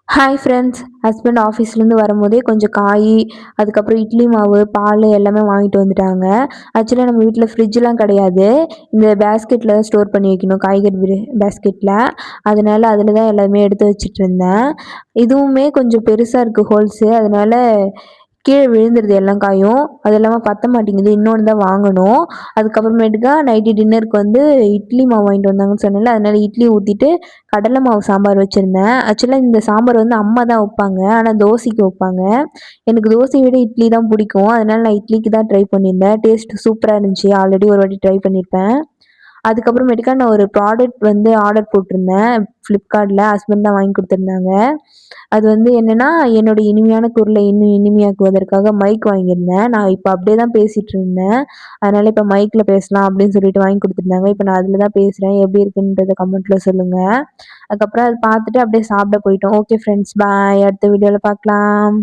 Hi friends. Husband ஆஃபீஸ்லேருந்து வரும்போதே கொஞ்சம் காய், அதுக்கப்புறம் இட்லி மாவு, பால் எல்லாமே வாங்கிட்டு வந்துட்டாங்க. ஆக்சுவலா நம்ம வீட்ல ஃப்ரிட்ஜ்லாம் கிடையாது. இந்த பேஸ்கெட்ல தான் ஸ்டோர் பண்ணி வைக்கணும், காய்கறி பேஸ்கெட்ல. அதனால அதில தான் எல்லாமே எடுத்து வச்சுட்டுருந்தேன். இதுவுமே கொஞ்சம் பெருசா இருக்கு ஹோல்ஸு. அதனால கீழ விழுந்துருது எல்லா காயும். அது இல்லாம பத்த மாட்டேங்குது. இன்னொன்னு தான் வாங்கணும். அதுக்கப்புறமேட்டுக்கா நைட்டு டின்னருக்கு வந்து இட்லி மாவு வாங்கிட்டு வந்தாங்கன்னு சொன்னேன்ல, அதனால இட்லி ஊத்திட்டு கடலை மாவு சாம்பார் வச்சிருந்தேன். ஆக்சுவலா இந்த சாம்பார் வந்து அம்மா தான் வைப்பாங்க. ஆனா தோசைக்கு வைப்பாங்க. எனக்கு தோசைய விட இட்லி தான் பிடிக்கும். அதனால நான் இட்லிக்கு தான் ட்ரை பண்ணியிருந்தேன். டேஸ்ட் சூப்பரா இருந்துச்சு. ஆல்ரெடி ஒரு வாட்டி ட்ரை பண்ணியிருப்பேன். அதுக்கப்புறமேட்டுக்கா நான் ஒரு ப்ராடக்ட் வந்து ஆர்டர் போட்டிருந்தேன் ஃப்ளிப்கார்ட்ல. ஹஸ்பண்ட் தான் வாங்கி குடுத்துருந்தாங்க. அது வந்து என்னன்னா, என்னோட இனிமையான குரலை இன்னும் இனிமையாக்குவதற்காக மைக் வாங்கியிருந்தேன். நான் இப்ப அப்படியே தான் பேசிட்டு இருந்தேன். அதனால இப்ப மைக்ல பேசலாம் அப்படின்னு சொல்லிட்டு வாங்கி குடுத்துருந்தாங்க. இப்ப நான் அதுல தான் பேசுறேன். எப்படி இருக்குன்றத கமெண்ட்ல சொல்லுங்க. அதுக்கப்புறம் அத பார்த்துட்டு அப்படியே சாப்பிட போயிட்டோம். ஓகே ஃப்ரெண்ட்ஸ், பாய். அடுத்த வீடியோல பார்க்கலாம்.